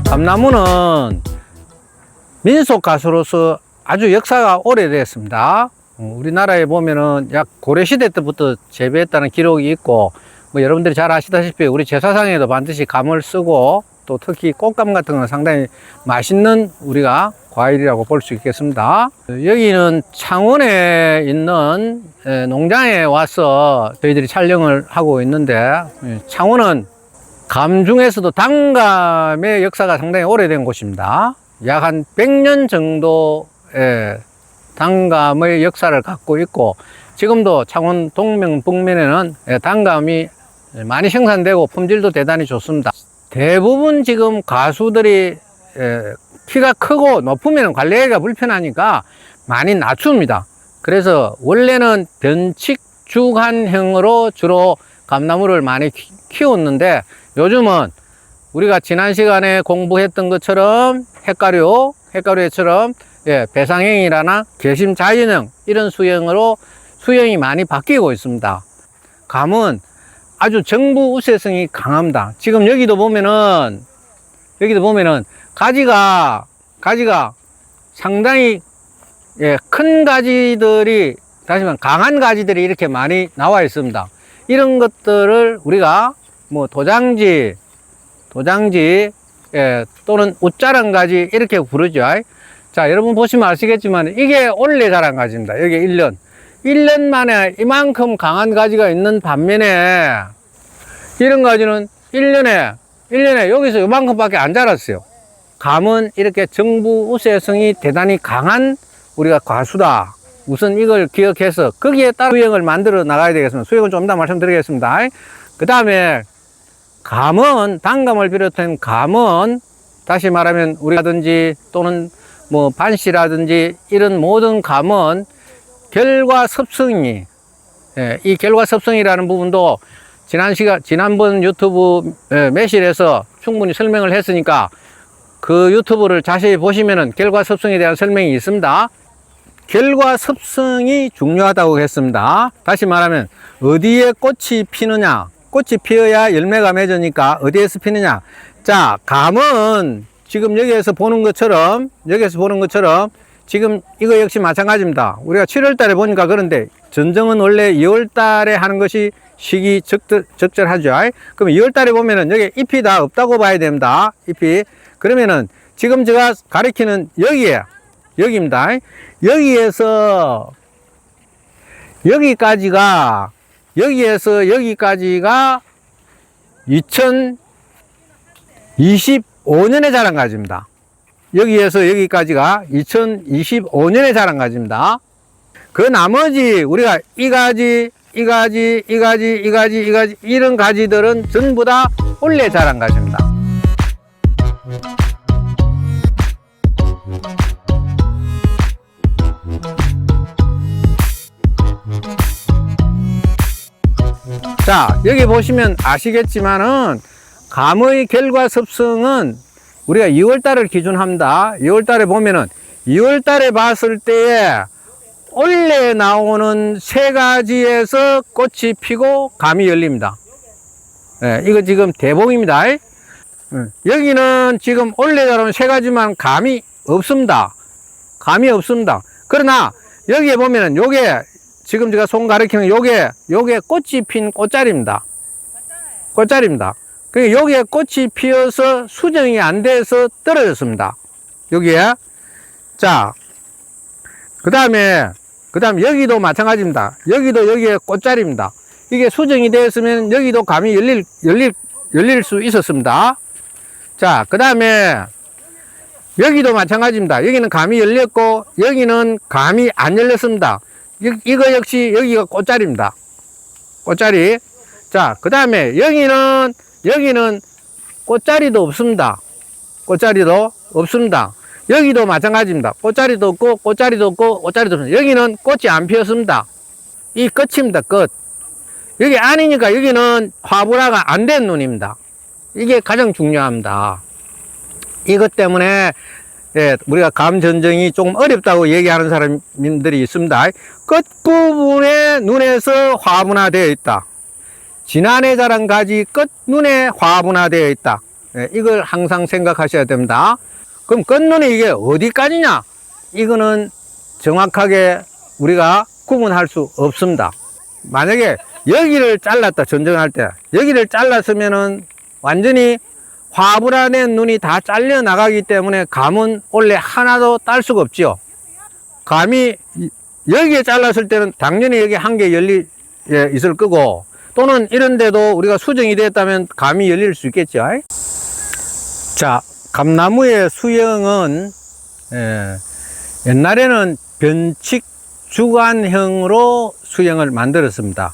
감나무는 민속 가수로서 아주 역사가 오래됐습니다. 우리나라에 보면은 약 고려시대 때부터 재배했다는 기록이 있고, 뭐 여러분들이 잘 아시다시피 우리 제사상에도 반드시 감을 쓰고, 또 특히 꽃감 같은 건 상당히 맛있는 우리가 과일이라고 볼 수 있겠습니다. 여기는 창원에 있는 농장에 와서 저희들이 촬영을 하고 있는데, 창원은 감 중에서도 단감의 역사가 상당히 오래된 곳입니다. 약 한 100년 정도의 단감의 역사를 갖고 있고, 지금도 창원 동면 북면에는 단감이 많이 생산되고 품질도 대단히 좋습니다. 대부분 지금 가수들이 키가 크고 높으면 관리하기가 불편하니까 많이 낮춥니다. 그래서 원래는 변칙주간형으로 주로 감나무를 많이 키웠는데, 요즘은 우리가 지난 시간에 공부했던 것처럼 핵가류처럼 배상형이라나 개심자연형 이런 수형이 많이 바뀌고 있습니다. 감은 아주 정부우세성이 강합니다. 지금 여기도 보면은 가지가 상당히 큰 가지들이, 다시 말하면 강한 가지들이 이렇게 많이 나와 있습니다. 이런 것들을 우리가 뭐 도장지 또는 웃자란 가지 이렇게 부르죠. 자, 여러분 보시면 아시겠지만 이게 원래 자란 가지입니다. 여기 1년 만에 이만큼 강한 가지가 있는 반면에 이런 가지는 1년에 여기서 이만큼밖에 안 자랐어요. 감은 이렇게 정부우세성이 대단히 강한 우리가 과수다. 우선 이걸 기억해서 거기에 따라 수형을 만들어 나가야 되겠습니다. 수형은 좀 이따 말씀드리겠습니다. 그 다음에 감은, 단감을 비롯한 감은, 다시 말하면 우리라든지 또는 뭐 반씨라든지 이런 모든 감은 결과습성이, 이 결과습성이라는 부분도 지난번 유튜브 매실에서 충분히 설명을 했으니까 그 유튜브를 자세히 보시면은 결과습성에 대한 설명이 있습니다. 결과습성이 중요하다고 했습니다. 다시 말하면 어디에 꽃이 피느냐, 꽃이 피어야 열매가 맺으니까 어디에서 피느냐. 자, 감은 지금 여기에서 보는 것처럼 지금 이거 역시 마찬가지입니다. 우리가 7월 달에 보니까 그런데 전정은 원래 2월 달에 하는 것이 시기 적절하죠. 그럼 2월 달에 보면은 여기 잎이 다 없다고 봐야 됩니다. 잎이. 그러면은 지금 제가 가리키는 여기입니다. 여기에서 여기까지가 2025년에 자란 가지입니다. 여기에서 여기까지가 2025년에 자란 가지입니다. 그 나머지 우리가 이 가지 이런 가지들은 전부 다 원래 자란 가지입니다. 자, 여기 보시면 아시겠지만은 감의 결과습성은 우리가 2월달을 기준합니다. 2월달에 보면은 2월달에 봤을 때에 원래 나오는 세 가지에서 꽃이 피고 감이 열립니다. 이거 지금 대봉입니다. 여기는 지금 원래 자라는 세 가지만 감이 없습니다. 그러나 여기에 보면은 요게 지금 제가 손 가리키는 요게 꽃이 핀 꽃자리입니다. 그러니까 여기에 꽃이 피어서 수정이 안 돼서 떨어졌습니다. 여기에. 자, 그 다음에 여기도 마찬가지입니다. 여기에 꽃자리입니다. 이게 수정이 되었으면 여기도 감이 열릴 수 있었습니다. 자, 그 다음에 여기도 마찬가지입니다. 여기는 감이 열렸고 여기는 감이 안 열렸습니다. 이거 역시 여기가 꽃자리입니다. 꽃자리. 자, 그 다음에 여기는 꽃자리도 없습니다. 꽃자리도 없습니다. 여기도 마찬가지입니다. 꽃자리도 없고 꽃자리도 없고 꽃자리도 없습니다. 여기는 꽃이 안 피었습니다. 이 끝입니다. 끝. 여기 아니니까 여기는 화분화가 안 된 눈입니다. 이게 가장 중요합니다. 이것 때문에 우리가 감 전정이 조금 어렵다고 얘기하는 사람들이 있습니다. 끝부분에 눈에서 화분화되어 있다. 지난해 자란 가지 끝눈에 화분화되어 있다. 이걸 항상 생각하셔야 됩니다. 그럼 끝눈이 이게 어디까지냐? 이거는 정확하게 우리가 구분할 수 없습니다. 만약에 여기를 잘랐다, 전정할 때 여기를 잘랐으면은 완전히 화분화된 눈이 다 잘려 나가기 때문에 감은 원래 하나도 딸 수가 없죠. 감이 여기에 잘랐을 때는 당연히 여기 한 개 열리 있을 거고, 또는 이런 데도 우리가 수정이 됐다면 감이 열릴 수 있겠죠. 자, 감나무의 수형은 옛날에는 변칙 주간형으로 수형을 만들었습니다.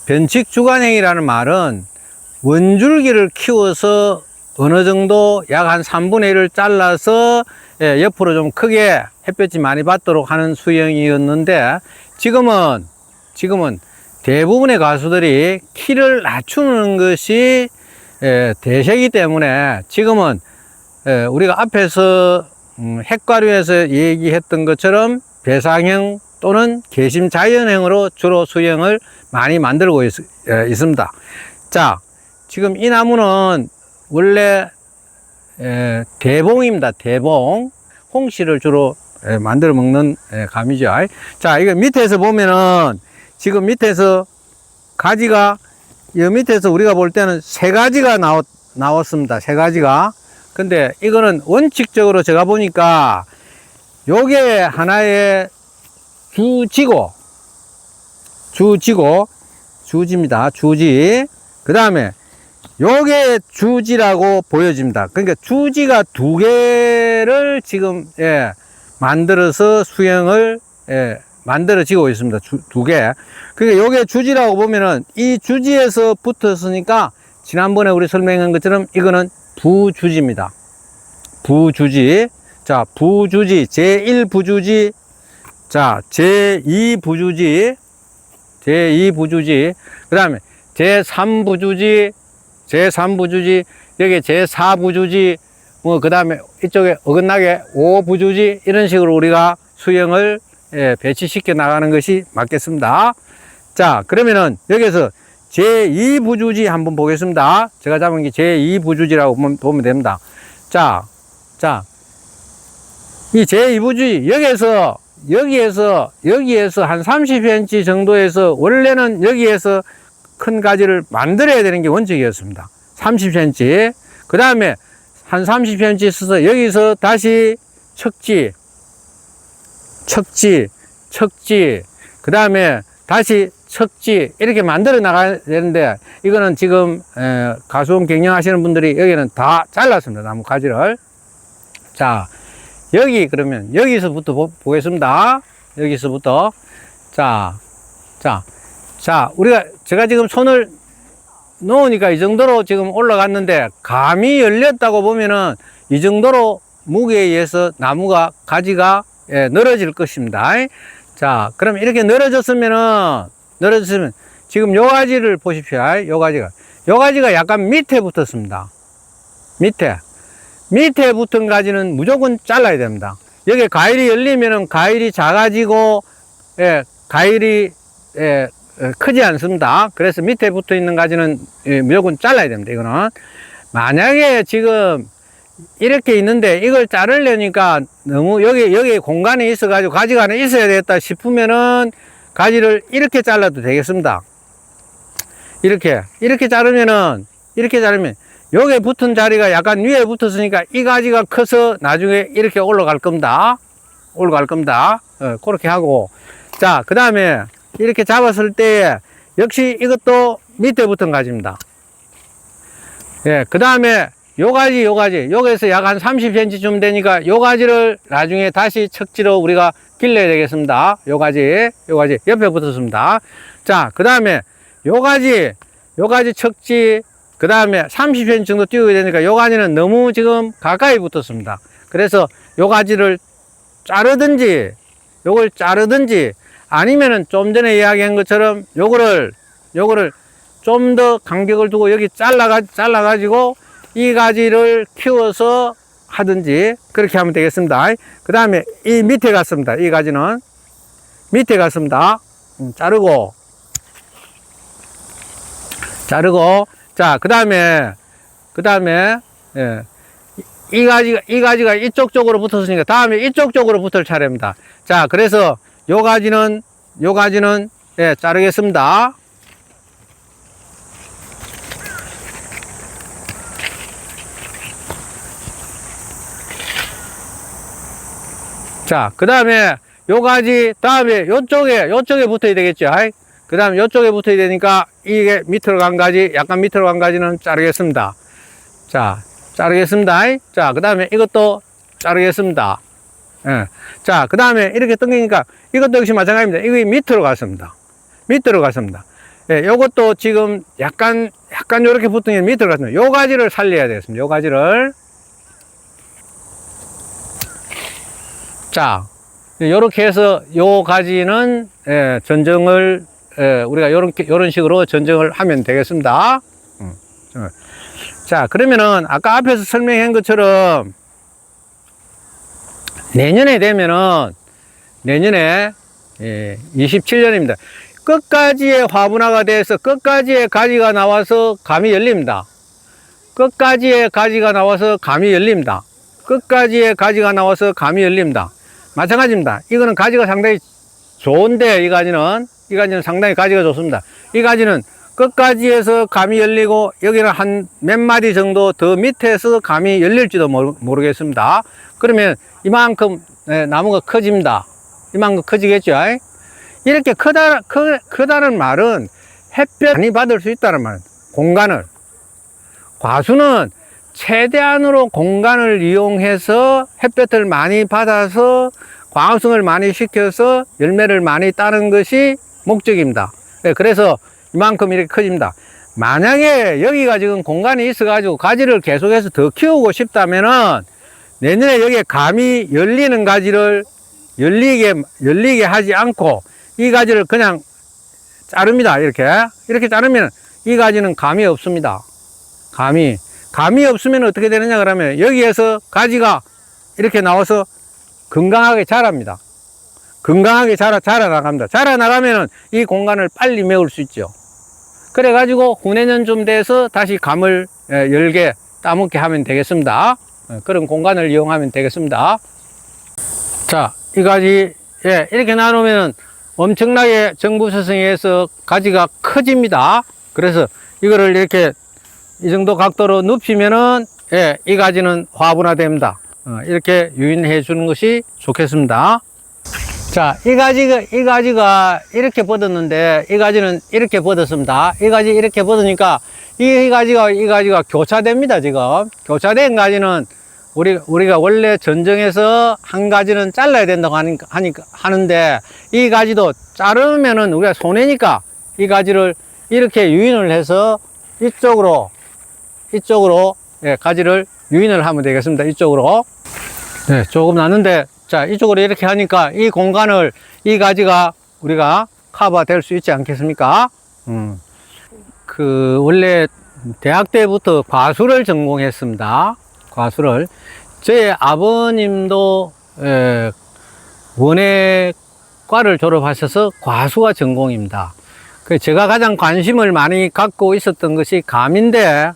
변칙 주간형이라는 말은 원줄기를 키워서 어느 정도 약 한 3분의 1을 잘라서 옆으로 좀 크게 햇볕이 많이 받도록 하는 수형이었는데, 지금은 대부분의 가수들이 키를 낮추는 것이 대세이기 때문에 지금은 우리가 앞에서 핵과류에서 얘기했던 것처럼 배상형 또는 개심자연형으로 주로 수형을 많이 만들고 있습니다. 자, 지금 이 나무는 원래 대봉입니다. 대봉. 홍시를 주로 만들어 먹는 감이죠. 자, 이거 밑에서 보면은 지금 밑에서 가지가, 이 밑에서 우리가 볼 때는 세 가지가 나왔습니다. 세 가지가. 근데 이거는 원칙적으로 제가 보니까 요게 하나의 주지입니다. 주지. 그 다음에 요게 주지라고 보여집니다. 그러니까 주지가 두 개를 지금 만들어서 수형을 만들어지고 있습니다. 두 개. 그러니까 요게 주지라고 보면은 이 주지에서 붙었으니까 지난번에 우리 설명한 것처럼 이거는 부주지입니다. 부주지. 자, 부주지, 제1부주지, 자, 제2부주지, 그 다음에 제3부주지, 여기 제4부주지, 그 다음에 이쪽에 어긋나게 5부주지, 이런 식으로 우리가 수형을 배치시켜 나가는 것이 맞겠습니다. 자, 그러면은 여기서 제2부주지 한번 보겠습니다. 제가 잡은 게 제2부주지라고 보면 됩니다. 자, 이 제2부주지, 여기에서 한 30cm 정도에서, 원래는 여기에서 큰 가지를 만들어야 되는 게 원칙이었습니다. 30cm. 그 다음에 한 30cm 있어서 여기서 다시 척지. 그 다음에 다시 척지. 이렇게 만들어 나가야 되는데, 이거는 지금 가수원 경영하시는 분들이 여기는 다 잘랐습니다. 나무 가지를. 자, 그러면 여기서부터 보겠습니다. 여기서부터. 자, 제가 지금 손을 놓으니까 이 정도로 지금 올라갔는데, 감이 열렸다고 보면은 이 정도로 무게에 의해서 나무가, 가지가 늘어질 것입니다. 자, 그럼 이렇게 늘어졌으면 지금 요 가지를 보십시오. 요 가지가 약간 밑에 붙었습니다. 밑에 붙은 가지는 무조건 잘라야 됩니다. 여기 가일이 열리면은 가일이 작아지고, 가일이 크지 않습니다. 그래서 밑에 붙어 있는 가지는 무조건 잘라야 됩니다. 이거는 만약에 지금 이렇게 있는데 이걸 자르려니까 너무 여기 공간이 있어 가지고 가지가 하나 있어야 되겠다 싶으면은 가지를 이렇게 잘라도 되겠습니다. 이렇게 자르면 여기에 붙은 자리가 약간 위에 붙었으니까 이 가지가 커서 나중에 이렇게 올라갈 겁니다. 그렇게 하고, 자, 그 다음에 이렇게 잡았을 때 역시 이것도 밑에 붙은 가지입니다. 그 다음에 요 가지, 여기서 약 한 30cm쯤 되니까 요 가지를 나중에 다시 척지로 우리가 길러야 되겠습니다. 요 가지 옆에 붙었습니다. 자, 그 다음에 요 가지 척지, 그 다음에 30cm 정도 띄워야 되니까 요 가지는 너무 지금 가까이 붙었습니다. 그래서 요 가지를 자르든지, 요걸 자르든지, 아니면은 좀 전에 이야기한 것처럼 요거를 좀 더 간격을 두고 여기 잘라가지고 이 가지를 키워서 하든지 그렇게 하면 되겠습니다. 그 다음에 이 밑에 갔습니다. 이 가지는 밑에 갔습니다. 자르고 자, 그 다음에 예, 이 가지가 이쪽 쪽으로 붙었으니까 다음에 이쪽 쪽으로 붙을 차례입니다. 자, 그래서 요 가지는 예, 자르겠습니다. 자, 그 다음에 요 가지, 다음에 요쪽에 붙어야 되겠죠. 그 다음에 요쪽에 붙어야 되니까 이게 밑으로 간 가지, 약간 밑으로 간 가지는 자르겠습니다. 자, 자르겠습니다. 자, 그 다음에 이것도 자르겠습니다. 예. 자, 그 다음에 이렇게 당기니까 이것도 역시 마찬가지입니다. 이게 밑으로 갔습니다. 예, 요것도 지금 약간 요렇게 붙은 게 밑으로 갔습니다. 요 가지를 살려야 되겠습니다. 요 가지를. 자, 요렇게 해서 요 가지는, 예, 전정을, 예, 우리가 요런 식으로 전정을 하면 되겠습니다. 자, 그러면은 아까 앞에서 설명한 것처럼 내년에 되면은 예, 27년입니다. 끝까지의 화분화가 돼서 끝까지의 가지가 나와서 감이 열립니다. 끝까지의 가지가 나와서 감이 열립니다. 마찬가지입니다. 이거는 가지가 상당히 좋은데, 이 가지는 상당히 가지가 좋습니다. 이 가지는 끝까지에서 감이 열리고 여기는 한 몇 마디 정도 더 밑에서 감이 열릴지도 모르겠습니다. 그러면 이만큼 나무가 커집니다. 이만큼 커지겠죠. 이렇게 크다는 말은 햇볕 많이 받을 수 있다는 말입니다. 공간을. 과수는 최대한으로 공간을 이용해서 햇볕을 많이 받아서 광합성을 많이 시켜서 열매를 많이 따는 것이 목적입니다. 그래서 이만큼 이렇게 커집니다. 만약에 여기가 지금 공간이 있어가지고 가지를 계속해서 더 키우고 싶다면은 내년에 여기에 감이 열리는 가지를 열리게 하지 않고 이 가지를 그냥 자릅니다. 이렇게 자르면 이 가지는 감이 없습니다. 감이 없으면 어떻게 되느냐 그러면 여기에서 가지가 이렇게 나와서 건강하게 자랍니다. 건강하게 자라나갑니다. 자라나가면은 이 공간을 빨리 메울 수 있죠. 그래가지고 후내년쯤 돼서 다시 감을 열게 따먹게 하면 되겠습니다. 그런 공간을 이용하면 되겠습니다. 자, 이 가지, 예, 이렇게 나누면은 엄청나게 정부서성에 의해서 가지가 커집니다. 그래서 이거를 이렇게 이 정도 각도로 눕히면은, 예, 이 가지는 화분화됩니다. 이렇게 유인해 주는 것이 좋겠습니다. 자, 이 가지가 이렇게 뻗었는데, 이 가지는 이렇게 뻗었습니다. 이 가지 이렇게 뻗으니까, 이 가지가 교차됩니다, 지금. 교차된 가지는, 우리가 원래 전정해서 한 가지는 잘라야 된다고 하는데, 이 가지도 자르면은 우리가 손해니까, 이 가지를 이렇게 유인을 해서 이쪽으로, 예, 가지를 유인을 하면 되겠습니다. 이쪽으로. 네, 조금 나는데, 자, 이쪽으로 이렇게 하니까 이 공간을 이 가지가 우리가 커버 될 수 있지 않겠습니까? 원래 대학 때부터 과수를 전공했습니다. 과수를. 제 아버님도, 원예과를 졸업하셔서 과수가 전공입니다. 제가 가장 관심을 많이 갖고 있었던 것이 감인데,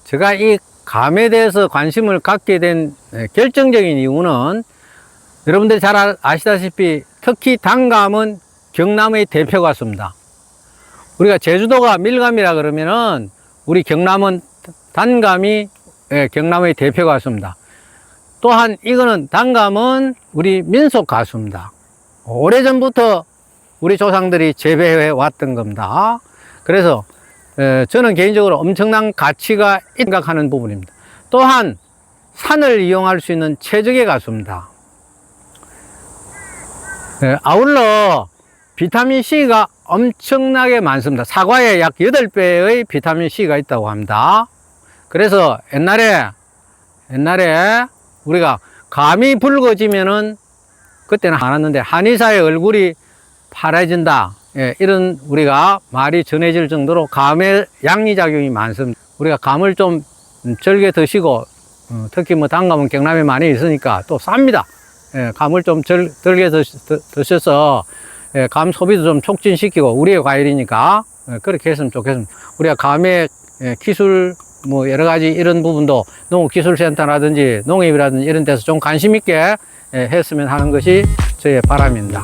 제가 이 감에 대해서 관심을 갖게 된 결정적인 이유는 여러분들이 잘 아시다시피 특히 단감은 경남의 대표 과수입니다. 우리가 제주도가 밀감이라 그러면은 우리 경남은 단감이 경남의 대표 과수입니다. 또한 이거는 단감은 우리 민속 과수입니다. 오래전부터 우리 조상들이 재배해 왔던 겁니다. 그래서 저는 개인적으로 엄청난 가치가 생각하는 부분입니다. 또한 산을 이용할 수 있는 최적의 가수입니다. 아울러 비타민C가 엄청나게 많습니다. 사과에 약 8배의 비타민C가 있다고 합니다. 그래서 옛날에 우리가 감이 붉어지면은 그때는 많았는데 한의사의 얼굴이 파래진다. 이런 우리가 말이 전해질 정도로 감의 양리작용이 많습니다. 우리가 감을 좀 즐겨 드시고 특히 뭐 단감은 경남에 많이 있으니까 또 쌉니다. 감을 좀 즐겨 드셔서 감 소비도 좀 촉진시키고 우리의 과일이니까 그렇게 했으면 좋겠습니다. 우리가 감의 기술 뭐 여러 가지 이런 부분도 농업기술센터라든지 농협이라든지 이런 데서 좀 관심 있게 했으면 하는 것이 저의 바람입니다.